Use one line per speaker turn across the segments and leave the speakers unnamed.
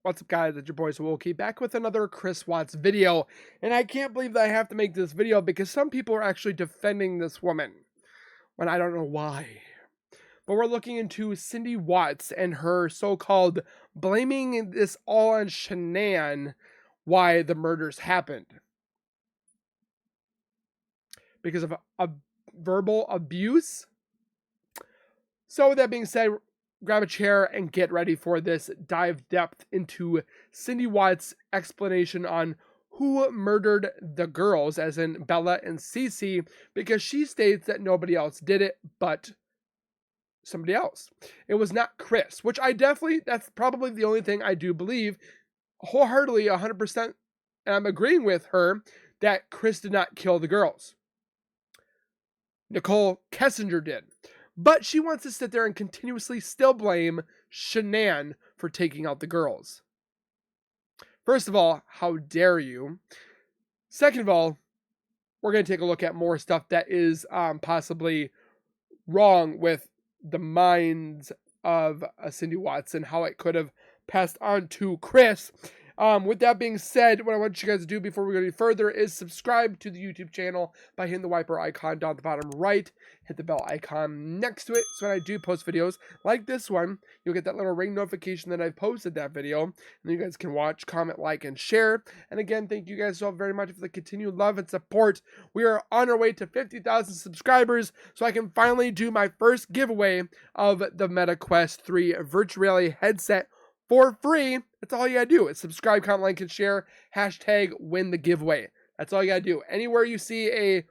What's up, guys? It's your boy Swolky back with another Chris Watts video. And I can't believe that I have to make this video because some people are actually defending this woman when I don't know why. But we're looking into Cindy Watts and her so-called blaming this all on Shanann why the murders happened. Because of a verbal abuse. So with that being said, grab a chair and get ready for this dive depth into Cindy Watts' explanation on who murdered the girls, as in Bella and Cece, because she states that nobody else did it but somebody else. It was not Chris, which that's probably the only thing I do believe wholeheartedly, 100%, and I'm agreeing with her that Chris did not kill the girls. Nicole Kessinger did. But she wants to sit there and continuously still blame Shanann for taking out the girls. First of all, how dare you? Second of all, we're going to take a look at more stuff that is possibly wrong with the minds of Cindy Watts and how it could have passed on to Chris. With that being said, what I want you guys to do before we go any further is subscribe to the YouTube channel by hitting the wiper icon down at the bottom right. Hit the bell icon next to it, so when I do post videos like this one, you'll get that little ring notification that I've posted that video, and then you guys can watch, comment, like, and share. And again, thank you guys so very much for the continued love and support. We are on our way to 50,000 subscribers, so I can finally do my first giveaway of the Meta Quest 3 virtual reality headset for free. That's all you gotta do. It's subscribe, comment, like, and share. Hashtag win the giveaway. That's all you gotta do. Anywhere you see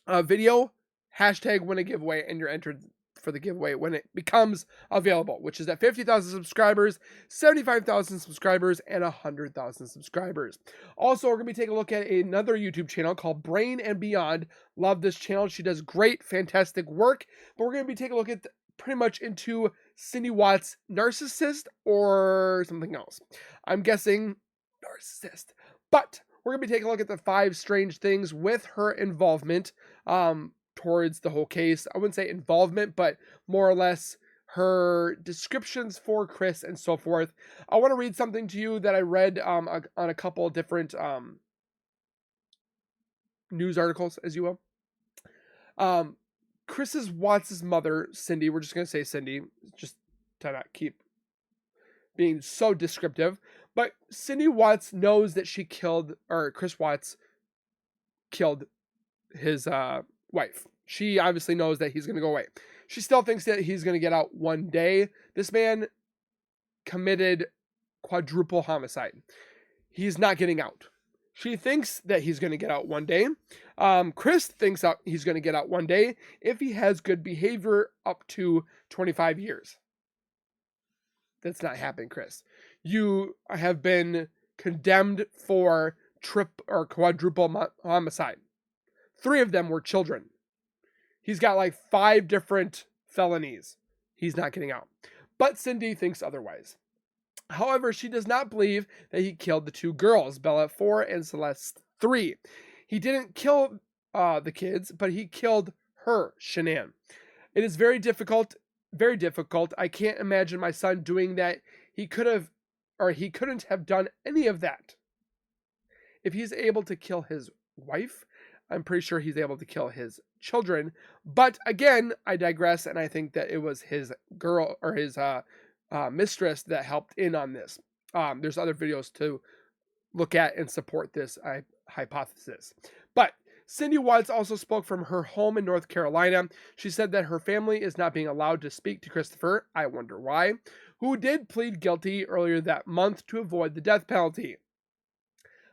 a video, hashtag win a giveaway, and you're entered for the giveaway when it becomes available, which is at 50,000 subscribers, 75,000 subscribers, and 100,000 subscribers. Also, we're gonna be taking a look at another YouTube channel called Brain and Beyond. Love this channel. She does great, fantastic work. But we're gonna be taking a look at pretty much into Cindy Watts' Narcissist or something else. I'm guessing Narcissist. But we're going to be taking a look at the 5 strange things with her involvement towards the whole case. I wouldn't say involvement, but more or less her descriptions for Chris and so forth. I want to read something to you that I read on a couple of different news articles, as you will. Chris's Watts' mother, Cindy, we're just going to say Cindy, just to not keep being so descriptive, but Cindy Watts knows that Chris Watts killed his wife. She obviously knows that he's going to go away. She still thinks that he's going to get out one day. This man committed quadruple homicide. He's not getting out. She thinks that he's going to get out one day. Chris thinks he's going to get out one day if he has good behavior up to 25 years. That's not happening, Chris. You have been condemned for quadruple homicide. 3 of them were children. He's got like 5 different felonies. He's not getting out. But Cindy thinks otherwise. However, she does not believe that he killed the 2 girls, Bella 4 and Celeste 3. He didn't kill the kids, but he killed her, Shanann. It is very difficult, very difficult. I can't imagine my son doing that. He couldn't have done any of that. If he's able to kill his wife, I'm pretty sure he's able to kill his children. But again, I digress, and I think that it was his girl or his mistress that helped in on this. There's other videos to look at and support this hypothesis. But Cindy Watts also spoke from her home in North Carolina. She said that her family is not being allowed to speak to Christopher, I wonder why, who did plead guilty earlier that month to avoid the death penalty.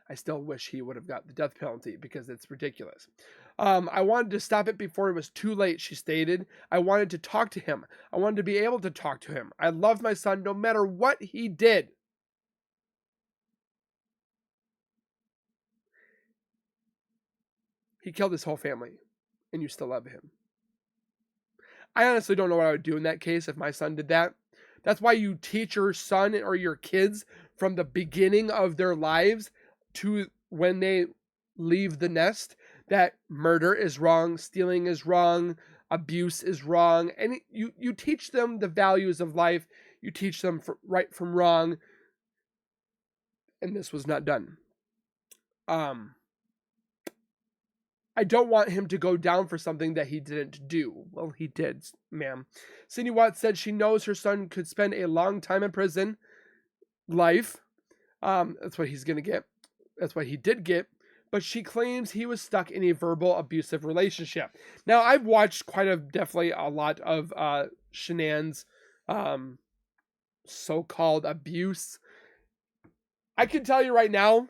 I still wish he would have got the death penalty because it's ridiculous. I wanted to stop it before it was too late, she stated. I wanted to talk to him. I wanted to be able to talk to him. I loved my son no matter what he did. He killed his whole family, and you still love him. I honestly don't know what I would do in that case if my son did that. That's why you teach your son or your kids from the beginning of their lives to when they leave the nest that murder is wrong, stealing is wrong, abuse is wrong, and you teach them the values of life. You teach them right from wrong. and this was not done. I don't want him to go down for something that he didn't do. Well, he did, ma'am. Cindy Watts said she knows her son could spend a long time in prison life. That's what he's going to get. That's what he did get. But she claims he was stuck in a verbal abusive relationship. Now, I've watched definitely a lot of Shanann's so-called abuse. I can tell you right now,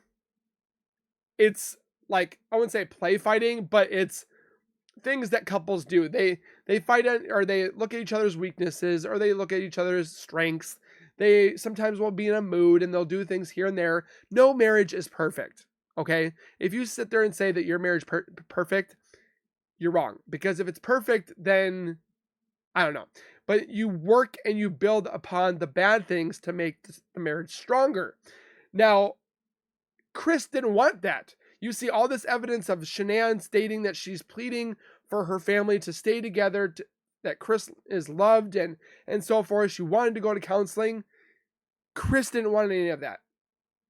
it's like, I wouldn't say play fighting, but it's things that couples do. They fight or they look at each other's weaknesses, or they look at each other's strengths. They sometimes will be in a mood and they'll do things here and there. No marriage is perfect. Okay. If you sit there and say that your marriage perfect, you're wrong. Because if it's perfect, then I don't know. But you work and you build upon the bad things to make the marriage stronger. Now, Chris didn't want that. You see all this evidence of Shanann stating that she's pleading for her family to stay together, that Chris is loved and so forth. She wanted to go to counseling. Chris didn't want any of that.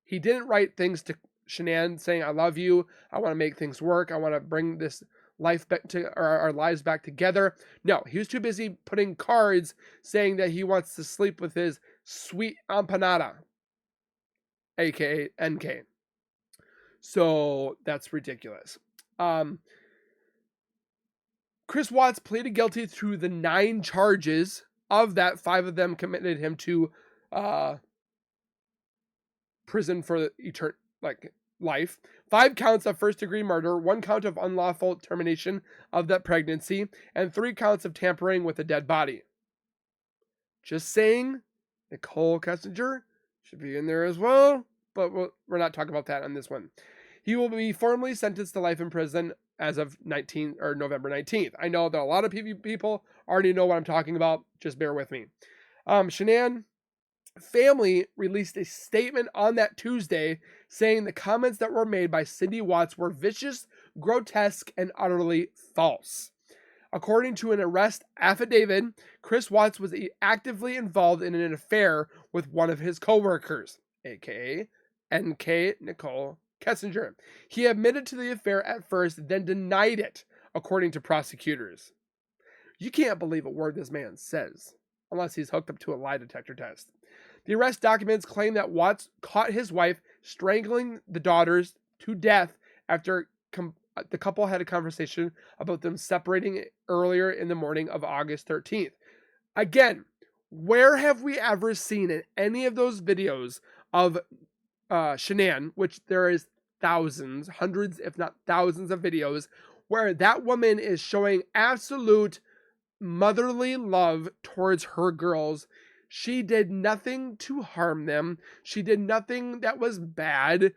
He didn't write things to Shanann saying, I love you. I want to make things work. I want to bring this life back to our lives back together. No, he was too busy putting cards saying that he wants to sleep with his sweet empanada, aka NK. So that's ridiculous. Chris Watts pleaded guilty to the 9 charges. Of that, 5 of them committed him to prison for life. 5 counts of first-degree murder, 1 count of unlawful termination of that pregnancy, and 3 counts of tampering with a dead body. Just saying, Nicole Kessinger should be in there as well, but we're not talking about that on this one. He will be formally sentenced to life in prison as of November 19th. I know that a lot of people already know what I'm talking about. Just bear with me. Shanann family released a statement on that Tuesday saying the comments that were made by Cindy Watts were vicious, grotesque, and utterly false. According to an arrest affidavit, Chris Watts was actively involved in an affair with one of his co-workers, aka NK Nicole Kessinger. He admitted to the affair at first, then denied it, according to prosecutors. You can't believe a word this man says, unless he's hooked up to a lie detector test. The arrest documents claim that Watts caught his wife strangling the daughters to death after the couple had a conversation about them separating earlier in the morning of August 13th. Again, where have we ever seen in any of those videos of Shanann, which there is thousands, hundreds, if not thousands of videos, where that woman is showing absolute motherly love towards her girls. She did nothing to harm them. She did nothing that was bad,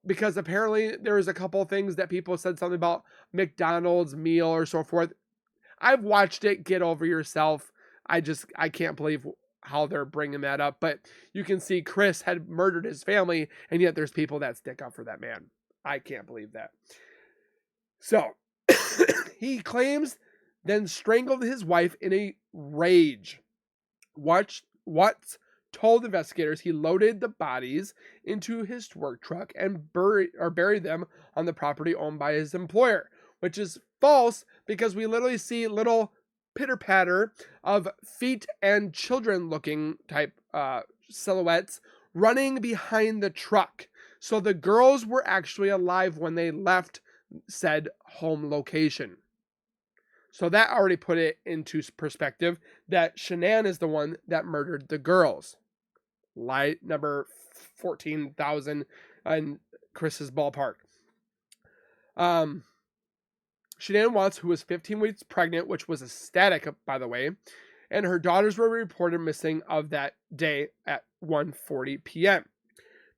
because apparently there was a couple things that people said something about McDonald's meal or so forth. I've watched it. Get over yourself. I can't believe how they're bringing that up. But you can see Chris had murdered his family, and yet there's people that stick up for that man. I can't believe that. So he claims then strangled his wife in a rage. Watts told investigators he loaded the bodies into his work truck and buried them on the property owned by his employer, which is false, because we literally see little pitter-patter of feet and children-looking type silhouettes running behind the truck. So the girls were actually alive when they left said home location. So that already put it into perspective that Shanann is the one that murdered the girls. Lie number 14,000 in Chris's ballpark. Shanann Watts, who was 15 weeks pregnant, which was ecstatic, by the way, and her daughters were reported missing of that day at 1:40 p.m.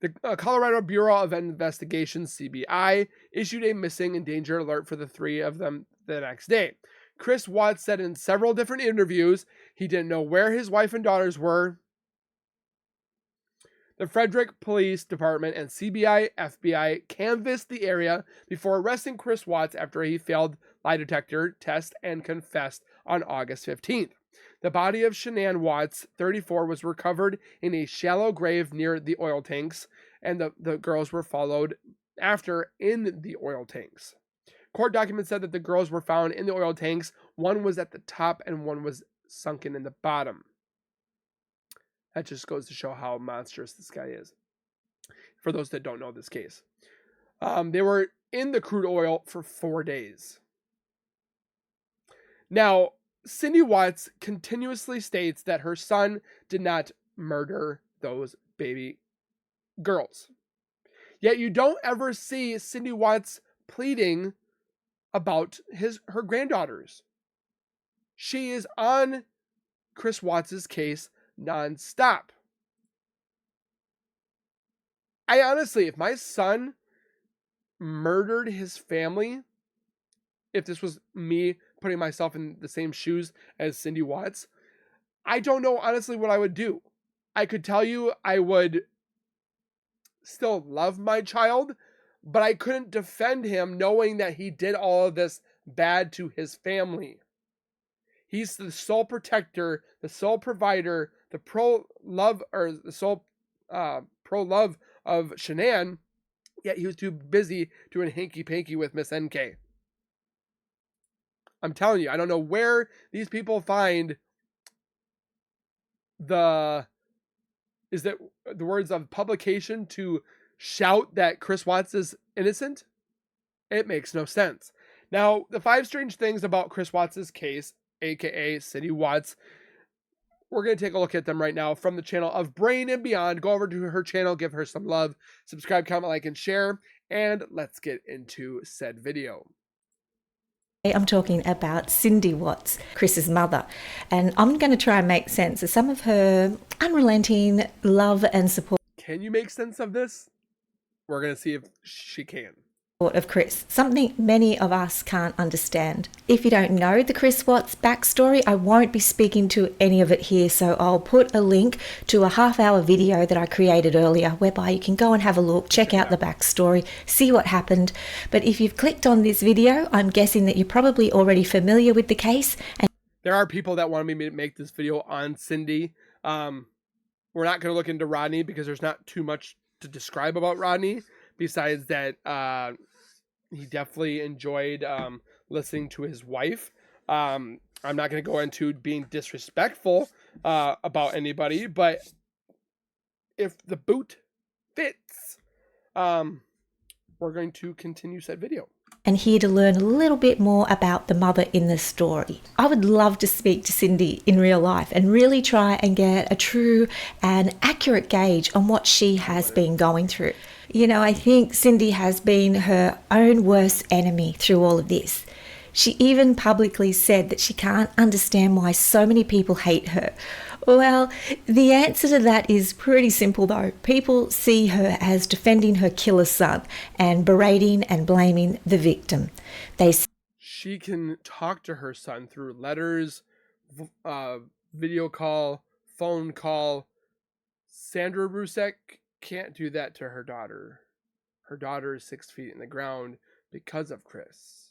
The Colorado Bureau of Investigation, CBI, issued a missing and danger alert for the 3 of them the next day. Chris Watts said in several different interviews he didn't know where his wife and daughters were. The Frederick Police Department and CBI, FBI canvassed the area before arresting Chris Watts after he failed lie detector test and confessed on August 15th. The body of Shanann Watts, 34, was recovered in a shallow grave near the oil tanks, and the girls were followed after in the oil tanks. Court documents said that the girls were found in the oil tanks. One was at the top and one was sunken in the bottom. That just goes to show how monstrous this guy is, for those that don't know this case. They were in the crude oil for 4 days. Now, Cindy Watts continuously states that her son did not murder those baby girls. Yet you don't ever see Cindy Watts pleading about her granddaughters. She is on Chris Watts' case nonstop. I honestly, if my son murdered his family, if this was me putting myself in the same shoes as Cindy Watts, I don't know honestly what I would do. I could tell you I would still love my child, but I couldn't defend him knowing that he did all of this bad to his family. He's the sole protector, the sole provider, the pro-love of Shanann, yet he was too busy doing hanky-panky with Miss NK. I'm telling you, I don't know where these people find the words of publication to shout that Chris Watts is innocent. It makes no sense. Now, the 5 strange things about Chris Watts' case, aka Cindy Watts, we're going to take a look at them right now from the channel of Brain and Beyond. Go over to her channel, give her some love, subscribe, comment, like, and share, and let's get into said video.
I'm talking about Cindy Watts, Chris's mother, and I'm going to try and make sense of some of her unrelenting love and support.
Can you make sense of this? We're going to see if she can.
Of Chris, something many of us can't understand. If you don't know the Chris Watts backstory, I won't be speaking to any of it here, so I'll put a link to a half-hour video that I created earlier whereby you can go and have a look, check out the backstory, see what happened. But if you've clicked on this video, I'm guessing that you're probably already familiar with the case. And
there are people that want me to make this video on Cindy. We're not going to look into Rodney because there's not too much to describe about Rodney besides that he definitely enjoyed listening to his wife. I'm not going to go into being disrespectful about anybody, but if the boot fits, we're going to continue said video.
And here to learn a little bit more about the mother in the story. I would love to speak to Cindy in real life and really try and get a true and accurate gauge on what she has been going through. You know, I think Cindy has been her own worst enemy through all of this. She even publicly said that she can't understand why so many people hate her. Well, the answer to that is pretty simple though. People see her as defending her killer son and berating and blaming the victim.
She can talk to her son through letters, video call, phone call. Sandra Rusek can't do that to her daughter. Her daughter is 6 feet in the ground because of Chris.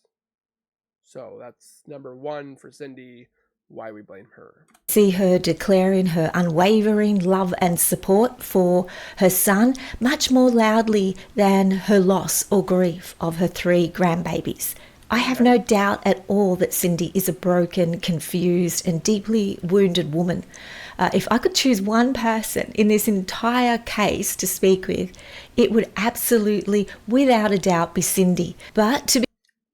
So that's number 1 for Cindy, why we blame her.
See her declaring her unwavering love and support for her son much more loudly than her loss or grief of her 3 grandbabies. I have no doubt at all that Cindy is a broken, confused, and deeply wounded woman. If I could choose one person in this entire case to speak with, it would absolutely, without a doubt, be Cindy. But to be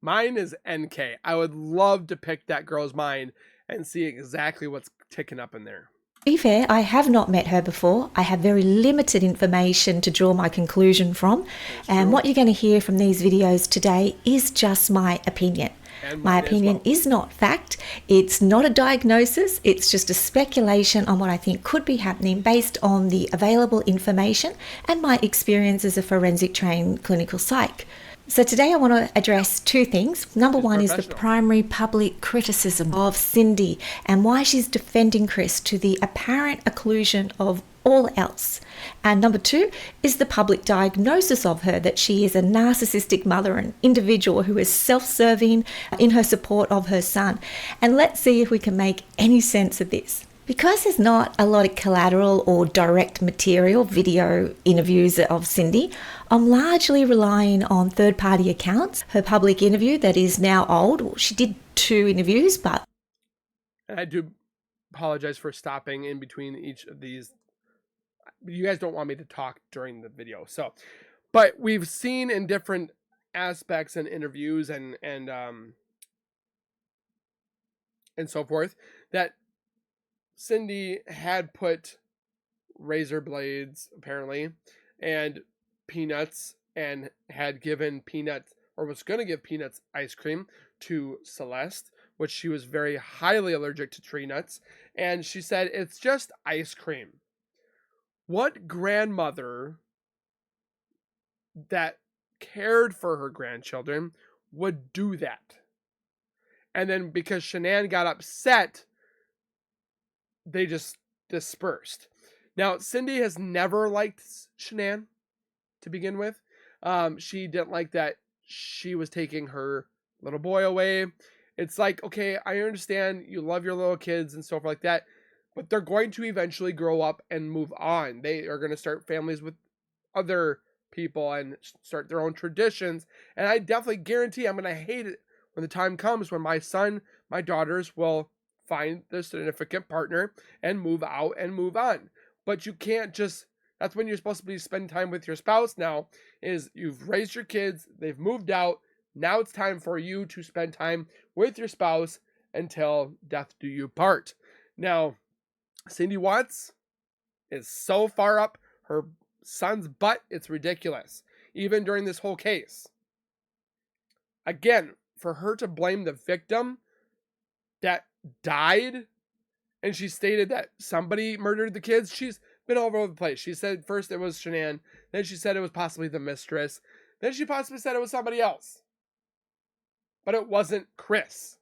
mine is NK. I would love to pick that girl's mind and see exactly what's ticking up in there.
To be fair, I have not met her before. I have very limited information to draw my conclusion from. And what you're going to hear from these videos today is just my opinion. My opinion is not fact. It's not a diagnosis. It's just a speculation on what I think could be happening based on the available information and my experience as a forensic trained clinical psych. So today I want to address 2 things. Number 1 is the primary public criticism of Cindy and why she's defending Chris to the apparent occlusion of all else. And number 2 is the public diagnosis of her that she is a narcissistic mother, an individual who is self-serving in her support of her son. And let's see if we can make any sense of this. Because there's not a lot of collateral or direct material, video interviews of Cindy, I'm largely relying on third-party accounts. Her public interview that is now old, she did 2 interviews, but...
And I do apologize for stopping in between each of these. You guys don't want me to talk during the video. But we've seen in different aspects and interviews and so forth that Cindy had put razor blades, apparently, and peanuts, and had given Peanuts, or was going to give Peanuts ice cream to Celeste, which she was very highly allergic to tree nuts. And she said, it's just ice cream. What grandmother that cared for her grandchildren would do that? And then because Shanann got upset, they just dispersed. Now, Cindy has never liked Shanann to begin with. She didn't like that she was taking her little boy away. It's like, okay, I understand you love your little kids and stuff like that, but they're going to eventually grow up and move on. They are going to start families with other people and start their own traditions. And I definitely guarantee I'm going to hate it when the time comes when my son, my daughters will find the significant partner and move out and move on. But you can't just, that's when you're supposed to be spending time with your spouse now, is you've raised your kids, they've moved out, now it's time for you to spend time with your spouse until death do you part. Now, Cindy Watts is so far up her son's butt, it's ridiculous. Even during this whole case. Again, for her to blame the victim that died, and she stated that somebody murdered the kids, she's been all over the place. She said first it was Shanann, then she said it was possibly the mistress, then she possibly said it was somebody else. But it wasn't Chris.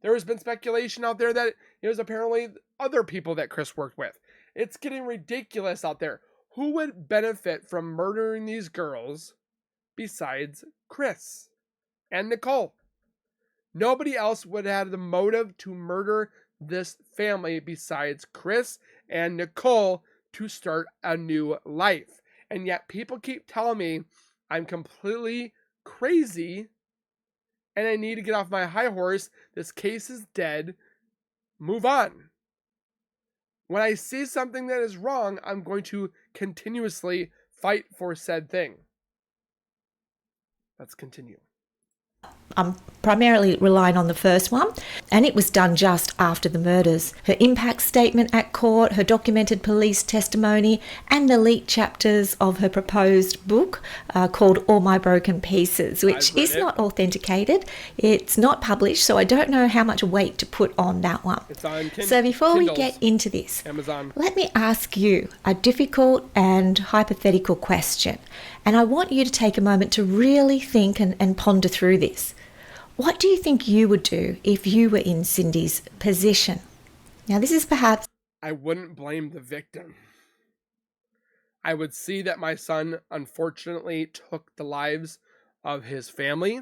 There has been speculation out there that it was apparently other people that Chris worked with. It's getting ridiculous out there. Who would benefit from murdering these girls besides Chris and Nicole? Nobody else would have the motive to murder this family besides Chris and Nicole to start a new life. And yet people keep telling me I'm completely crazy and I need to get off my high horse. This case is dead. Move on. When I see something that is wrong, I'm going to continuously fight for said thing. Let's continue.
I'm primarily relying on the first one, and it was done just after the murders. Her impact statement at court, her documented police testimony, and the leaked chapters of her proposed book called All My Broken Pieces, which is not authenticated. It's not published, so I don't know how much weight to put on that one.
It's on
So before
Kindles,
we get into this,
Amazon.
let me ask you a difficult and hypothetical question. And I want you to take a moment to really think and ponder through this. What do you think you would do if you were in Cindy's position? Now, this is perhaps...
I wouldn't blame the victim. I would see that my son unfortunately took the lives of his family.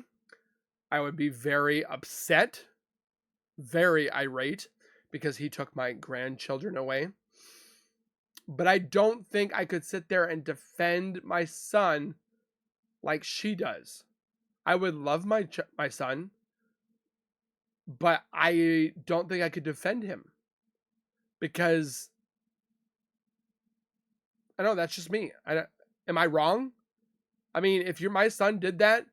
I would be very upset, very irate, because he took my grandchildren away. But I don't think I could sit there and defend my son like she does. I would love my son, but I don't think I could defend him because I know that's just me. Am I wrong? I mean, if my son did that,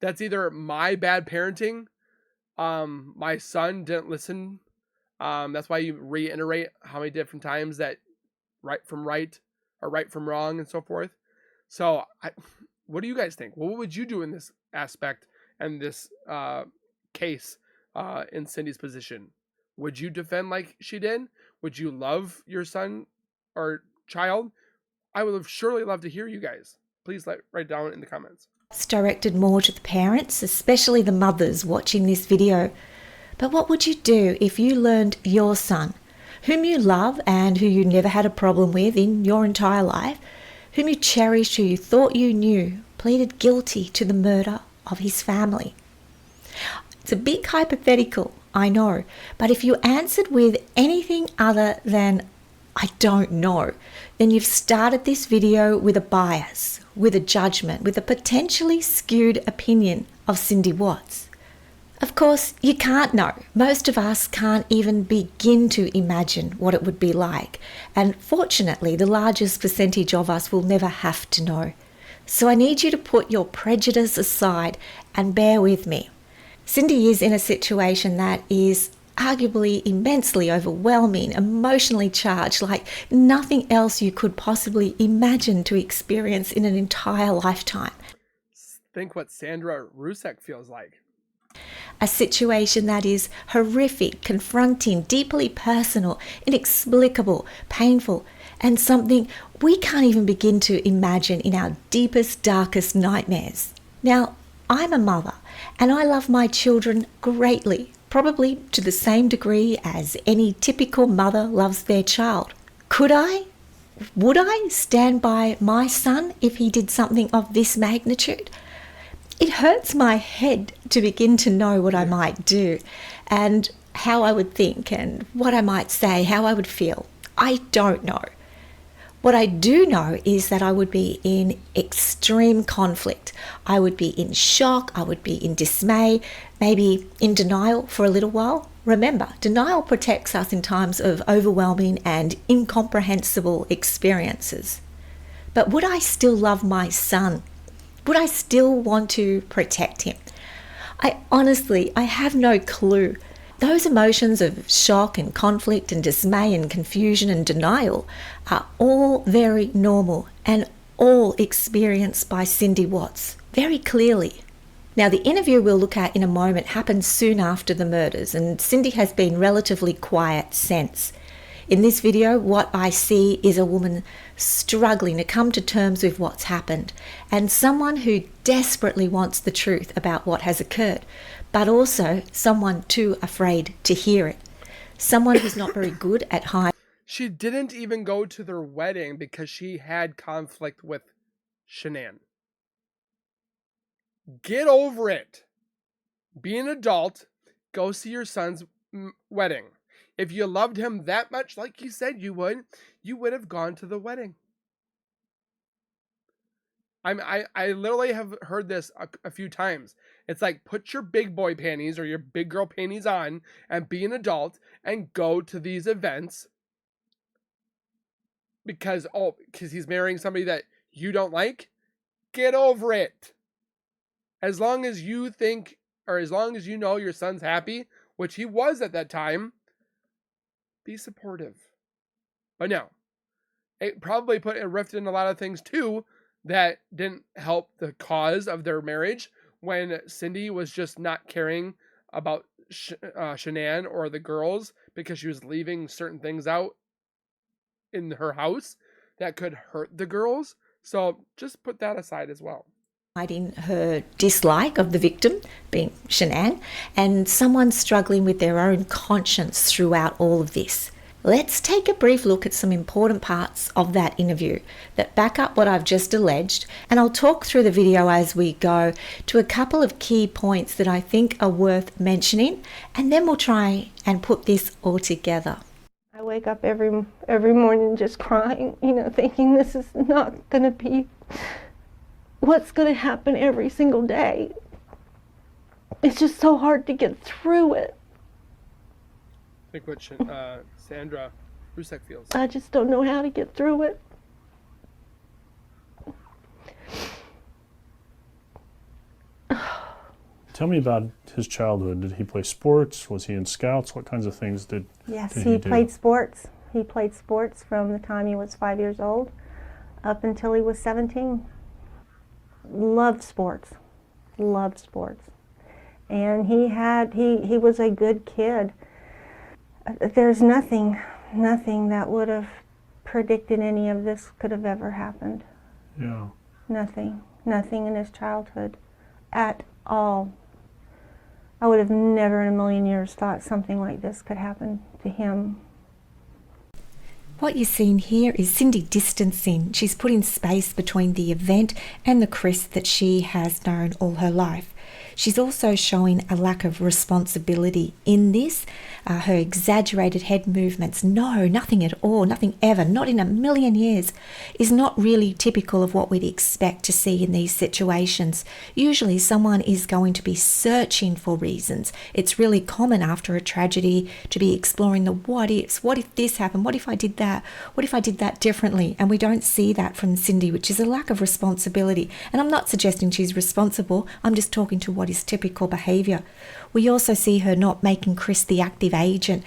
that's either my bad parenting. My son didn't listen. That's why you reiterate how many different times that right from right or right from wrong and so forth. So what do you guys think? What would you do in this aspect and this case in Cindy's position? Would you defend like she did? Would you love your son or child? I would have surely loved to hear you guys. Please write down in the comments.
It's directed more to the parents, especially the mothers watching this video. But what would you do if you learned your son, whom you love and who you never had a problem with in your entire life, whom you cherished, who you thought you knew, pleaded guilty to the murder of his family? It's a big hypothetical, I know. But if you answered with anything other than I don't know, then you've started this video with a bias, with a judgment, with a potentially skewed opinion of Cindy Watts. Of course, you can't know. Most of us can't even begin to imagine what it would be like. And fortunately, the largest percentage of us will never have to know. So I need you to put your prejudice aside and bear with me. Cindy is in a situation that is arguably immensely overwhelming, emotionally charged, like nothing else you could possibly imagine to experience in an entire lifetime.
Think what Sandra Rusek feels like.
A situation that is horrific, confronting, deeply personal, inexplicable, painful, and something we can't even begin to imagine in our deepest, darkest nightmares. Now, I'm a mother, and I love my children greatly, probably to the same degree as any typical mother loves their child. Would I stand by my son if he did something of this magnitude? It hurts my head to begin to know what I might do and how I would think and what I might say, how I would feel. I don't know. What I do know is that I would be in extreme conflict. I would be in shock. I would be in dismay, maybe in denial for a little while. Remember, denial protects us in times of overwhelming and incomprehensible experiences. But would I still love my son? Would I still want to protect him? I have no clue. Those emotions of shock and conflict and dismay and confusion and denial are all very normal and all experienced by Cindy Watts very clearly. Now, the interview we'll look at in a moment happened soon after the murders, and Cindy has been relatively quiet since. In this video, what I see is a woman struggling to come to terms with what's happened, and someone who desperately wants the truth about what has occurred, but also someone too afraid to hear it. Someone who's not very good at hiding.
She didn't even go to their wedding because she had conflict with Shanann. Get over it. Be an adult. Go see your son's wedding. If you loved him that much, like you said you would have gone to the wedding. I literally have heard this a few times. It's like, put your big boy panties or your big girl panties on and be an adult and go to these events because he's marrying somebody that you don't like. Get over it. As long as you think, or as long as you know your son's happy, which he was at that time, be supportive. But no, it probably put a rift in a lot of things too that didn't help the cause of their marriage when Cindy was just not caring about Shanann or the girls because she was leaving certain things out in her house that could hurt the girls. So just put that aside as well.
Hiding her dislike of the victim, being Shanann, and someone struggling with their own conscience throughout all of this. Let's take a brief look at some important parts of that interview that back up what I've just alleged, and I'll talk through the video as we go to a couple of key points that I think are worth mentioning, and then we'll try and put this all together.
I wake up every morning just crying, thinking this is not going to be what's going to happen every single day. It's just so hard to get through it.
I think what Sandra Rusek feels.
I just don't know how to get through it.
Tell me about his childhood. Did he play sports? Was he in scouts? What kinds of things did
he played sports. He played sports from the time he was 5 years old up until he was 17. Loved sports. And he was a good kid. There's nothing that would have predicted any of this could have ever happened.
Yeah.
Nothing in his childhood at all. I would have never in a million years thought something like this could happen to him.
What you're seeing here is Cindy distancing. She's putting space between the event and the Chris that she has known all her life. She's also showing a lack of responsibility in this. Her exaggerated head movements, no, nothing at all, nothing ever, not in a million years, is not really typical of what we'd expect to see in these situations. Usually someone is going to be searching for reasons. It's really common after a tragedy to be exploring the what ifs. What if this happened? What if I did that? What if I did that differently? And we don't see that from Cindy, which is a lack of responsibility. And I'm not suggesting she's responsible. I'm just talking to what is typical behaviour. We also see her not making Chris the active agent,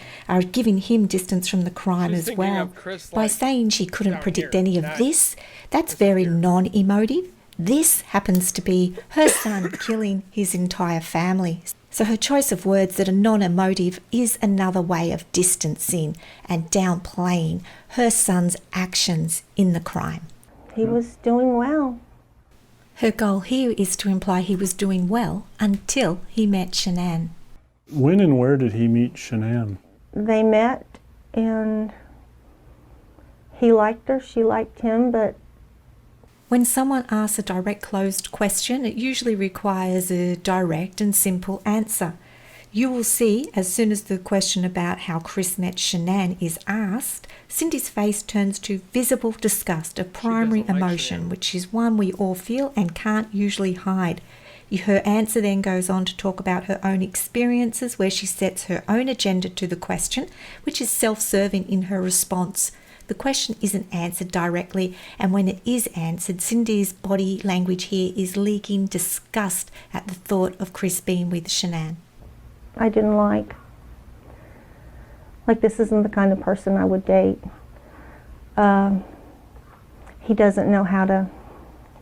giving him distance from the crime as well. By saying she couldn't predict any of this, that's very non-emotive. This happens to be her son killing his entire family. So her choice of words that are non-emotive is another way of distancing and downplaying her son's actions in the crime.
He was doing well.
Her goal here is to imply he was doing well until he met Shanann.
When and where did he meet Shanann?
They met, and he liked her, she liked him, but
when someone asks a direct closed question, it usually requires a direct and simple answer. You will see, as soon as the question about how Chris met Shanann is asked, Cindy's face turns to visible disgust, a primary emotion, which is one we all feel and can't usually hide. Her answer then goes on to talk about her own experiences, where she sets her own agenda to the question, which is self-serving in her response. The question isn't answered directly, and when it is answered, Cindy's body language here is leaking disgust at the thought of Chris being with Shanann.
I didn't like this isn't the kind of person I would date. He doesn't know how to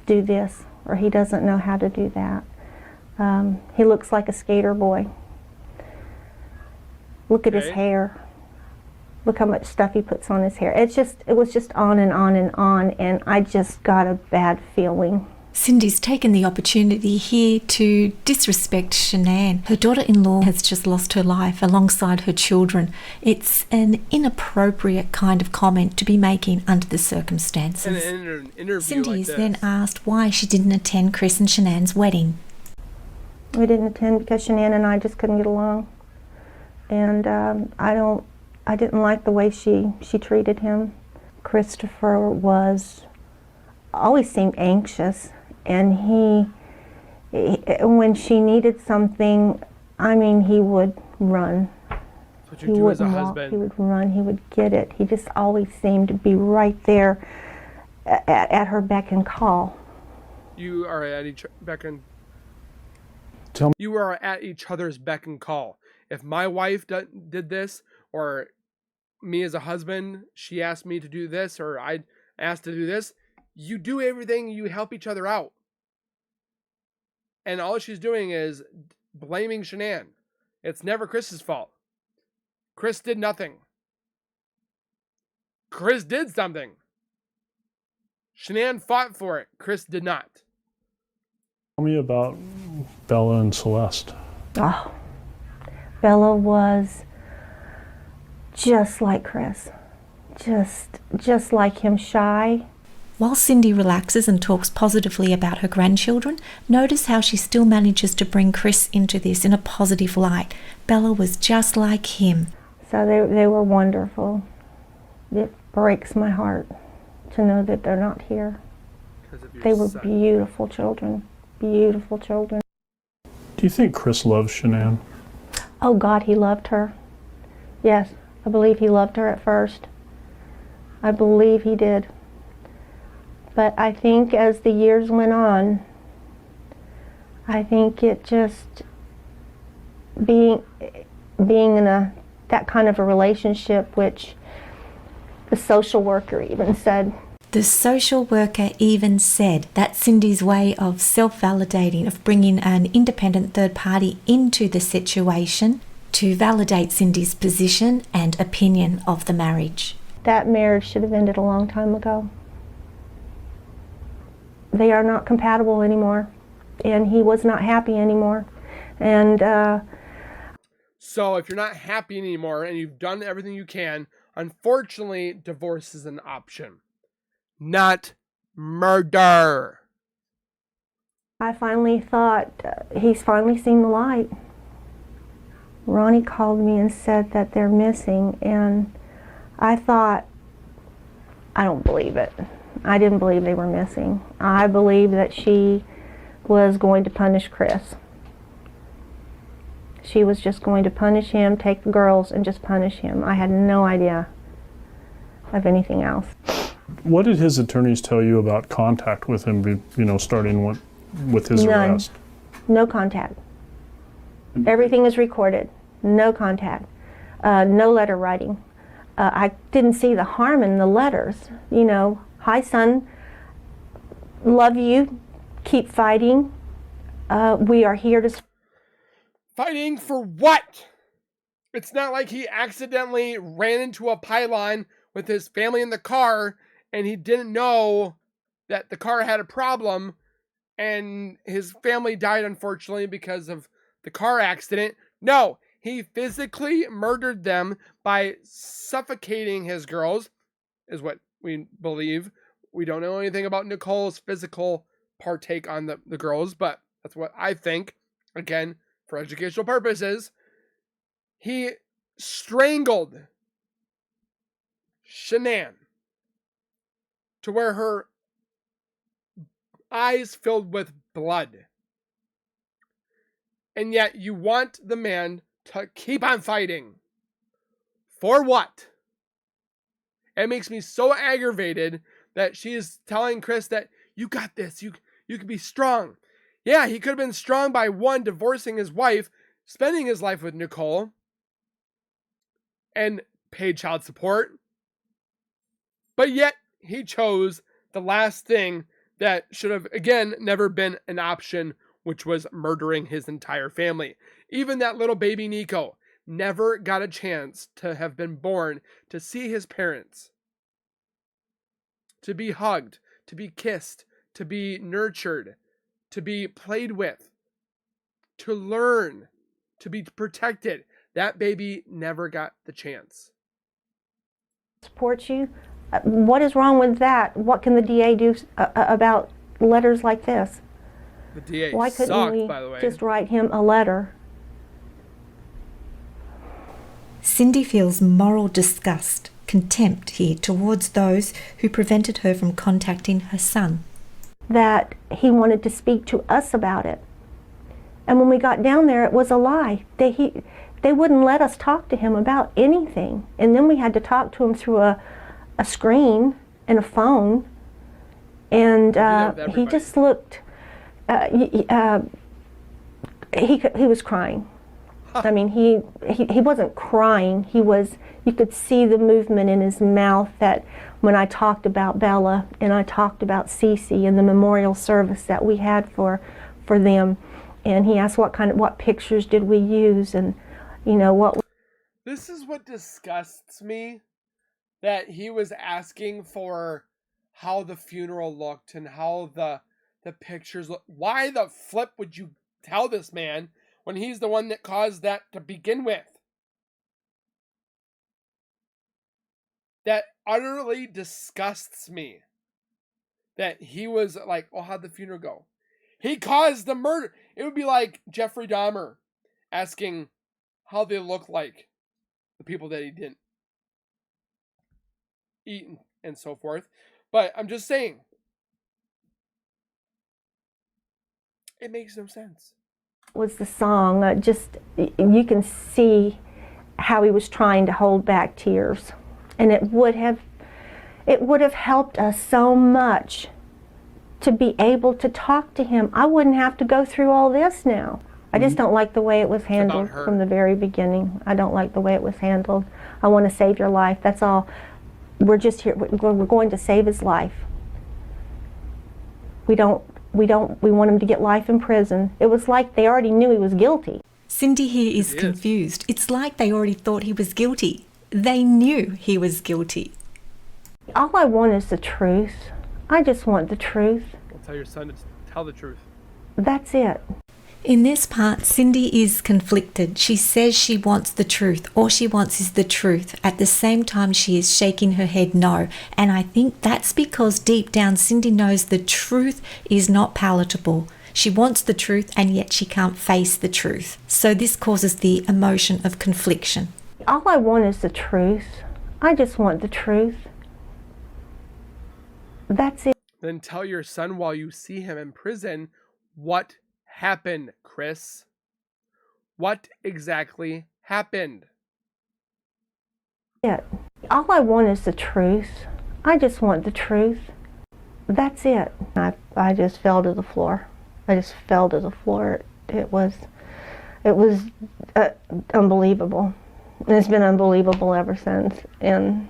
do this, or he doesn't know how to do that. He looks like a skater boy. Look at his hair. Look how much stuff he puts on his hair. It was just on and on and on, and I just got a bad feeling.
Cindy's taken the opportunity here to disrespect Shanann. Her daughter-in-law has just lost her life alongside her children. It's an inappropriate kind of comment to be making under the circumstances.
In an interview
Cindy
like
is
this.
then asked why she didn't attend Chris and Shanann's wedding.
We didn't attend because Shanann and I just couldn't get along, and I didn't like the way she treated him. Christopher always seemed anxious, and he when she needed something, I mean, he would run.
That's what you do as a husband.
He would run, he would get it. He just always seemed to be right there at her beck and call.
You are at each other's beck and call. If my wife did this, or me as a husband, she asked me to do this, or I asked to do this, you do everything, you help each other out. And all she's doing is blaming Shanann. It's never Chris's fault. Chris did nothing. Chris did something. Shanann fought for it. Chris did not.
Tell me about Bella and Celeste.
Oh, Bella was just like Chris. Just like him, shy.
While Cindy relaxes and talks positively about her grandchildren, notice how she still manages to bring Chris into this in a positive light. Bella was just like him.
So they were wonderful. It breaks my heart to know that they're not here. They were beautiful children. Beautiful children.
Do you think Chris loves Shanann?
Oh God, he loved her. Yes, I believe he loved her at first. I believe he did. But I think as the years went on, I think it just being in that kind of a relationship, which the social worker even said.
The social worker even said that's Cindy's way of self-validating, of bringing an independent third party into the situation to validate Cindy's position and opinion of the marriage.
That marriage should have ended a long time ago. They are not compatible anymore, and he was not happy anymore. And
so if you're not happy anymore and you've done everything you can, unfortunately, divorce is an option, not murder.
I finally thought, he's finally seen the light. Ronnie called me and said that they're missing, and I thought, I don't believe it. I didn't believe they were missing. I believed that she was going to punish Chris. She was just going to punish him, take the girls, and just punish him. I had no idea of anything else.
What did his attorneys tell you about contact with him, starting with his
None.
arrest?
No contact. Everything is recorded. No contact. No letter writing. I didn't see the harm in the letters. Hi son, love you, keep fighting. We are here to...
Fighting for what? It's not like he accidentally ran into a pylon with his family in the car and he didn't know that the car had a problem and his family died, unfortunately, because of the car accident. No, he physically murdered them by suffocating his girls, is what we believe. We don't know anything about Nicole's physical partake on the girls, but that's what I think. Again, for educational purposes, he strangled Shanann to where her eyes filled with blood. And yet you want the man to keep on fighting. For what? It makes me so aggravated that she is telling Chris that you got this, you can be strong. Yeah, he could have been strong by one, divorcing his wife, spending his life with Nicole, and paid child support. But yet he chose the last thing that should have, again, never been an option, which was murdering his entire family. Even that little baby Nico never got a chance to have been born to see his parents, to be hugged, to be kissed, to be nurtured, to be played with, to learn, to be protected. That baby never got the chance.
Support you. What is wrong with that? What can the DA do about letters like this?
The DA
Why couldn't
sucked,
we
by the way.
just write him a letter?
Cindy feels moral disgust, contempt here towards those who prevented her from contacting her son.
That he wanted to speak to us about it. And when we got down there, it was a lie. They wouldn't let us talk to him about anything. And then we had to talk to him through a screen and a phone. And he just looked, he was crying. I mean, he wasn't crying. You could see the movement in his mouth that when I talked about Bella and I talked about Cece and the memorial service that we had for them, and he asked what pictures did we use, and what.
This is what disgusts me, that he was asking for how the funeral looked and how the pictures look. Why the flip would you tell this man when he's the one that caused that to begin with? That utterly disgusts me. That he was like, oh, how'd the funeral go? He caused the murder. It would be like Jeffrey Dahmer asking how they look like the people that he didn't eat and so forth. But I'm just saying, it makes no sense.
Was the song you can see how he was trying to hold back tears, and it would have helped us so much to be able to talk to him. I wouldn't have to go through all this now. I just don't like the way it was handled from the very beginning. I don't like the way it was handled. I want to save your life. That's all. We're just here. We're going to save his life. We want him to get life in prison. It was like they already knew he was guilty.
Cindy here is confused. It's like they already thought he was guilty. They knew he was guilty.
All I want is the truth. I just want the truth.
Well, tell your son to tell the truth.
That's it.
In this part, Cindy is conflicted. She says she wants the truth. All she wants is the truth. At the same time, she is shaking her head no. And I think that's because deep down, Cindy knows the truth is not palatable. She wants the truth, and yet she can't face the truth. So this causes the emotion of confliction.
All I want is the truth. I just want the truth. That's it.
Then tell your son while you see him in prison what happened, Chris. What exactly happened?
All I want is the truth. I just want the truth. That's it. I just fell to the floor. I just fell to the floor. It was unbelievable. And it's been unbelievable ever since. And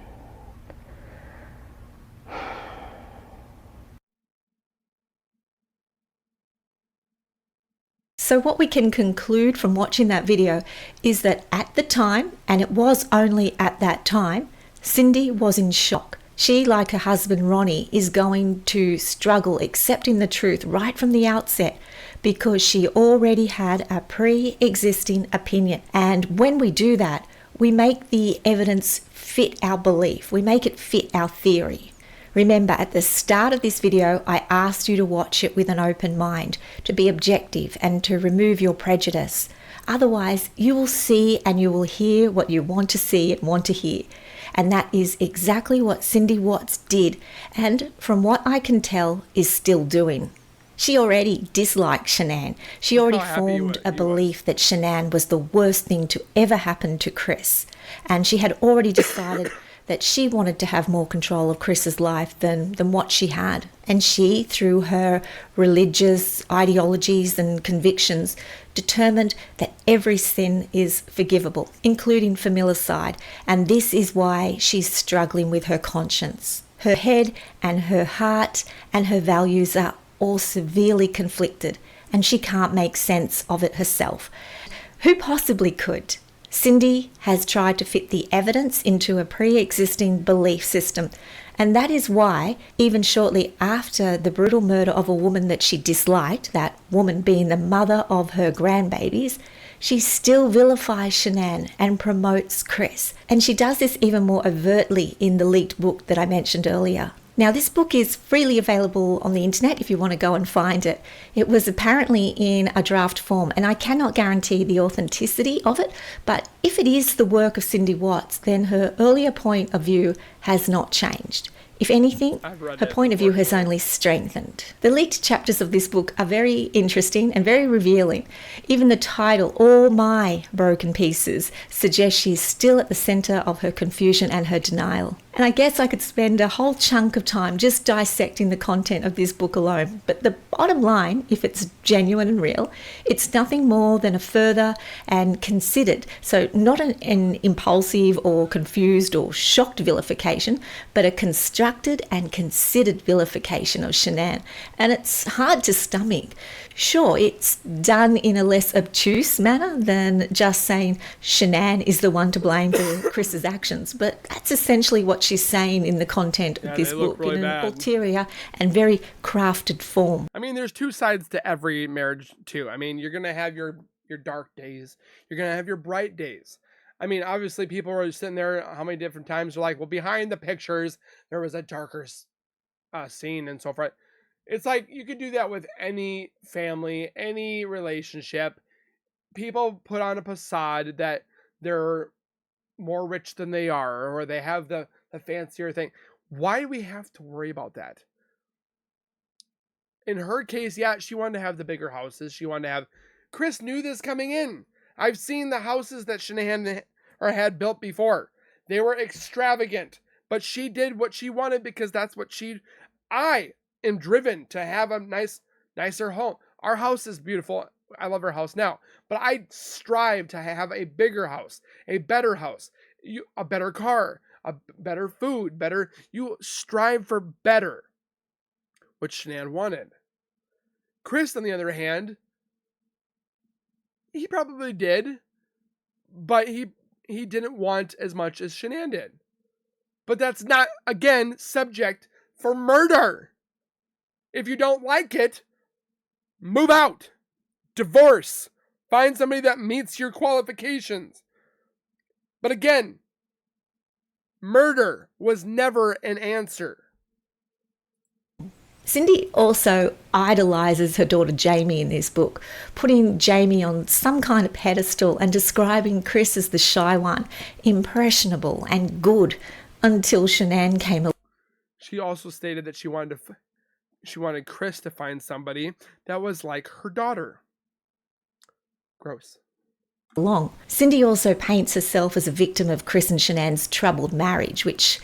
so what we can conclude from watching that video is that at the time, and it was only at that time, Cindy was in shock. She, like her husband Ronnie, is going to struggle accepting the truth right from the outset because she already had a pre-existing opinion. And when we do that, we make the evidence fit our belief. We make it fit our theory. Remember, at the start of this video, I asked you to watch it with an open mind, to be objective and to remove your prejudice. Otherwise, you will see and you will hear what you want to see and want to hear. And that is exactly what Cindy Watts did, and from what I can tell, is still doing. She already disliked Shanann. She already formed a belief that Shanann was the worst thing to ever happen to Chris. And she had already decided that she wanted to have more control of Chris's life than what she had. And she, through her religious ideologies and convictions, determined that every sin is forgivable, including familicide. And this is why she's struggling with her conscience. Her head and her heart and her values are all severely conflicted, and she can't make sense of it herself. Who possibly could? Cindy has tried to fit the evidence into a pre-existing belief system, and that is why, even shortly after the brutal murder of a woman that she disliked, that woman being the mother of her grandbabies, she still vilifies Shanann and promotes Chris. And she does this even more overtly in the leaked book that I mentioned earlier. Now, this book is freely available on the internet if you want to go and find it. It was apparently in a draft form, and I cannot guarantee the authenticity of it, but if it is the work of Cindy Watts, then her earlier point of view has not changed. If anything, her point of view has only strengthened. The leaked chapters of this book are very interesting and very revealing. Even the title, All My Broken Pieces, suggests she's still at the center of her confusion and her denial. And I guess I could spend a whole chunk of time just dissecting the content of this book alone. But the bottom line, if it's genuine and real, it's nothing more than a further and considered, so not an impulsive or confused or shocked vilification, but a constructed and considered vilification of Shanann. And it's hard to stomach. Sure, it's done in a less obtuse manner than just saying Shanann is the one to blame for Chris's actions, but that's essentially what she's saying in the content of this book, really in an ulterior and very crafted form.
I mean, there's two sides to every marriage too. I mean, you're gonna have your dark days, you're gonna have your bright days. I mean, obviously people are sitting there how many different times are like, well, behind the pictures there was a darker scene and so forth. It's like you could do that with any family, any relationship. People put on a facade that they're more rich than they are, or they have the fancier thing. Why do we have to worry about that? In her case, yeah, she wanted to have the bigger houses. She wanted to have... Chris knew this coming in. I've seen the houses that Shanann had built before. They were extravagant, but she did what she wanted because that's what I am driven to have a nicer home. Our house is beautiful. I love our house now, but I strive to have a bigger house, a better house, a better car, a better food, better. You strive for better, which Shanann wanted. Chris, on the other hand, he probably did, but he didn't want as much as Shanann did. But that's not, again, subject for murder. If you don't like it, move out. Divorce. Find somebody that meets your qualifications. But again, murder was never an answer.
Cindy also idolizes her daughter Jamie in this book, putting Jamie on some kind of pedestal and describing Chris as the shy one, impressionable and good, until Shanann came along.
She also stated that she wanted Chris to find somebody that was like her daughter. Gross.
Cindy also paints herself as a victim of Chris and Shanann's troubled marriage, which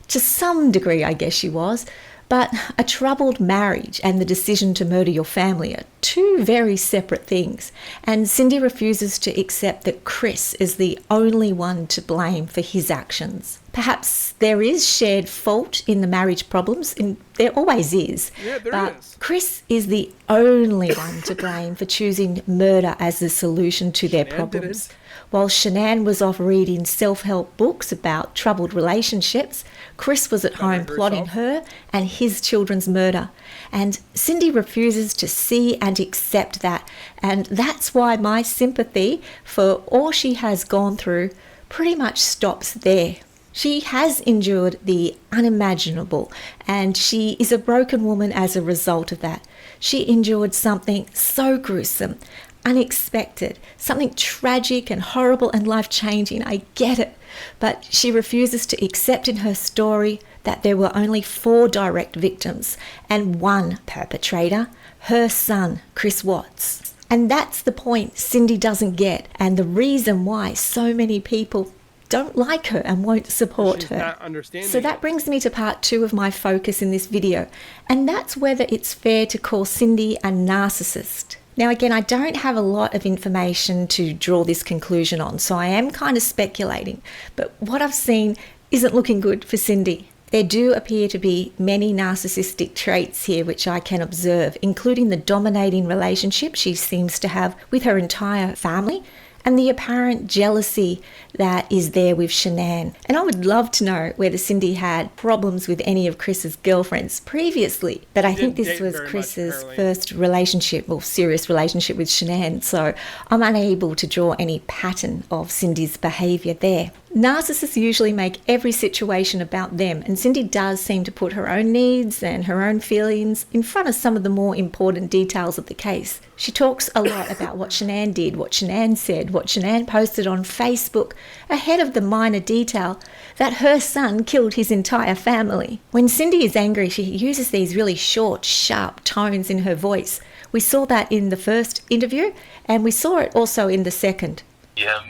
to some degree I guess she was. But a troubled marriage and the decision to murder your family are two very separate things. And Cindy refuses to accept that Chris is the only one to blame for his actions. Perhaps there is shared fault in the marriage problems, and there always is.
Yeah, there
but
is.
Chris is the only one to blame for choosing murder as the solution to their problems. While Shanann was off reading self-help books about troubled relationships, Chris was at home plotting her and his children's murder. And Cindy refuses to see and accept that. And that's why my sympathy for all she has gone through pretty much stops there. She has endured the unimaginable, and she is a broken woman as a result of that. She endured something so gruesome, unexpected, something tragic and horrible and life-changing. I get it. But she refuses to accept in her story that there were only 4 direct victims and 1 perpetrator, her son, Chris Watts. And that's the point Cindy doesn't get, and the reason why so many people don't like her and won't support her.
Not understanding
so that brings me to part 2 of my focus in this video, and that's whether it's fair to call Cindy a narcissist. Now again, I don't have a lot of information to draw this conclusion on, so I am kind of speculating, but what I've seen isn't looking good for Cindy. There do appear to be many narcissistic traits here which I can observe, including the dominating relationship she seems to have with her entire family, and the apparent jealousy that is there with Shanann. And I would love to know whether Cindy had problems with any of Chris's girlfriends previously, but I think this was Chris's first relationship or serious relationship with Shanann, so I'm unable to draw any pattern of Cindy's behaviour there. Narcissists usually make every situation about them, and Cindy does seem to put her own needs and her own feelings in front of some of the more important details of the case. She talks a lot about what Shanann did, what Shanann said, what Shanann posted on Facebook, ahead of the minor detail that her son killed his entire family. When Cindy is angry, she uses these really short, sharp tones in her voice. We saw that in the first interview, and we saw it also in the second.
Yeah.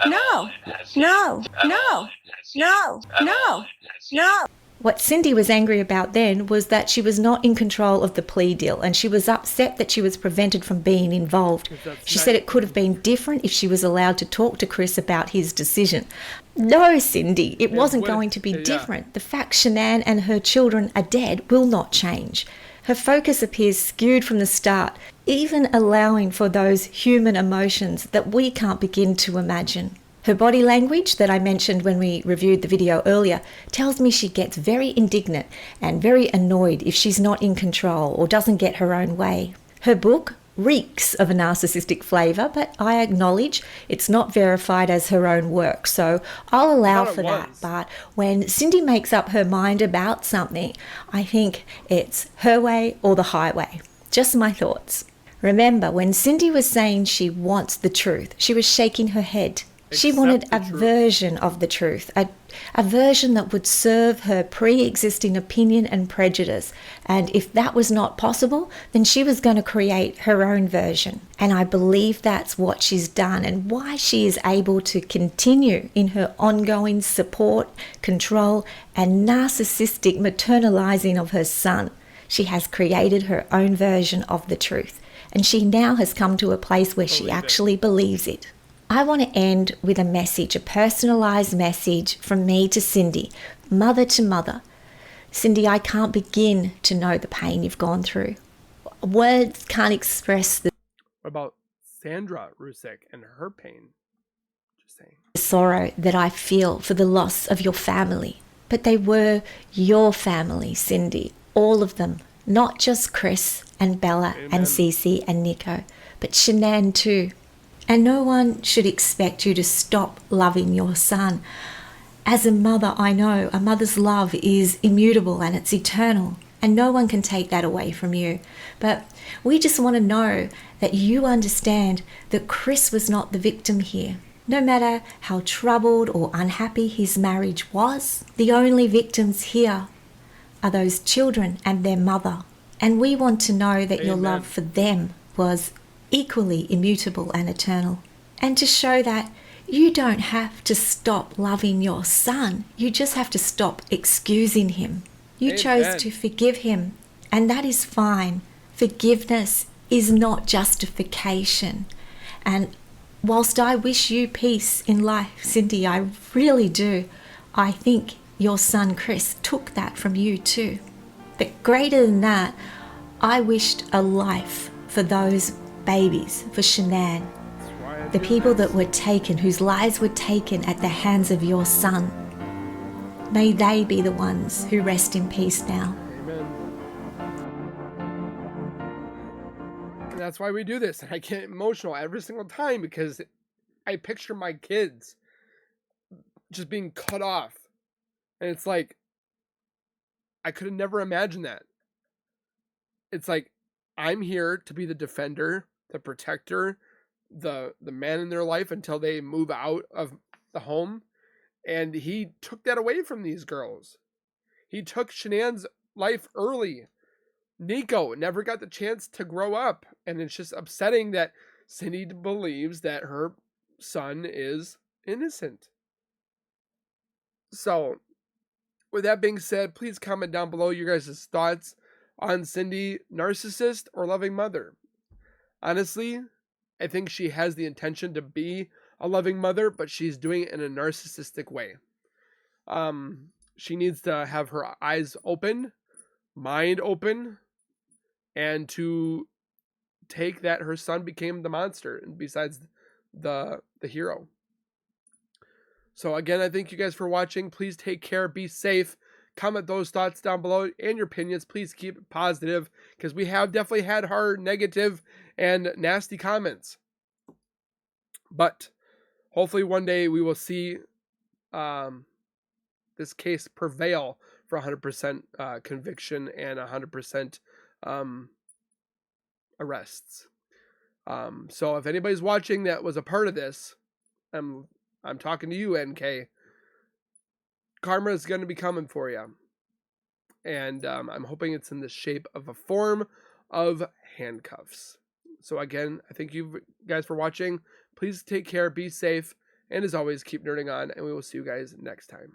No, no, no, no, no, no.
What Cindy was angry about then was that she was not in control of the plea deal, and she was upset that she was prevented from being involved. She said it could have been different if she was allowed to talk to Chris about his decision. No, Cindy, it wasn't going to be different. The fact Shanann and her children are dead will not change. Her focus appears skewed from the start, even allowing for those human emotions that we can't begin to imagine. Her body language that I mentioned when we reviewed the video earlier tells me she gets very indignant and very annoyed if she's not in control or doesn't get her own way. Her book reeks of a narcissistic flavour, but I acknowledge it's not verified as her own work, so I'll allow for that. But when Cindy makes up her mind about something, I think it's her way or the highway. Just my thoughts. Remember, when Cindy was saying she wants the truth, she was shaking her head. She wanted a version of the truth, a version that would serve her pre-existing opinion and prejudice. And if that was not possible, then she was going to create her own version. And I believe that's what she's done and why she is able to continue in her ongoing support, control, and narcissistic maternalizing of her son. She has created her own version of the truth. And she now has come to a place where she actually believes it. I want to end with a message, a personalised message from me to Cindy, mother to mother. Cindy, I can't begin to know the pain you've gone through. Words can't express the
What about Sandra Rusick and her pain? Just saying.
Sorrow that I feel for the loss of your family. But they were your family, Cindy, all of them, not just Chris and Bella and Cece and Nico, but Shanann too. And no one should expect you to stop loving your son. As a mother, I know a mother's love is immutable and it's eternal. and no one can take that away from you. But we just want to know that you understand that Chris was not the victim here. No matter how troubled or unhappy his marriage was, the only victims here are those children and their mother. And we want to know that your love for them was equally immutable and eternal. And to show that you don't have to stop loving your son. You just have to stop excusing him. You chose to forgive him, and that is fine. Forgiveness is not justification. And whilst I wish you peace in life, Cindy, I really do, I think your son Chris took that from you too. But greater than that, I wished a life for those babies, for Shanann, the people that were taken, whose lives were taken at the hands of your son. May they be the ones who rest in peace now.
Amen. And that's why we do this. And I get emotional every single time because I picture my kids just being cut off. And it's like, I could have never imagined that. It's like, I'm here to be the defender, the protector, the man in their life until they move out of the home. And he took that away from these girls. He took Shanann's life early. Nico never got the chance to grow up. And it's just upsetting that Cindy believes that her son is innocent. So, with that being said, please comment down below your guys' thoughts on Cindy, narcissist or loving mother. Honestly, I think she has the intention to be a loving mother, but she's doing it in a narcissistic way. She needs to have her eyes open, mind open, and to take that her son became the monster, and besides the hero. So again, I thank you guys for watching. Please take care, be safe. Comment those thoughts down below and your opinions. Please keep it positive because we have definitely had hard, negative, and nasty comments. But hopefully one day we will see this case prevail for 100% conviction and 100% arrests. So if anybody's watching that was a part of this, I'm talking to you, NK. Karma is going to be coming for you. And I'm hoping it's in the shape of a form of handcuffs. So again, I thank you guys for watching. Please take care, be safe, and as always, keep nerding on, and we will see you guys next time.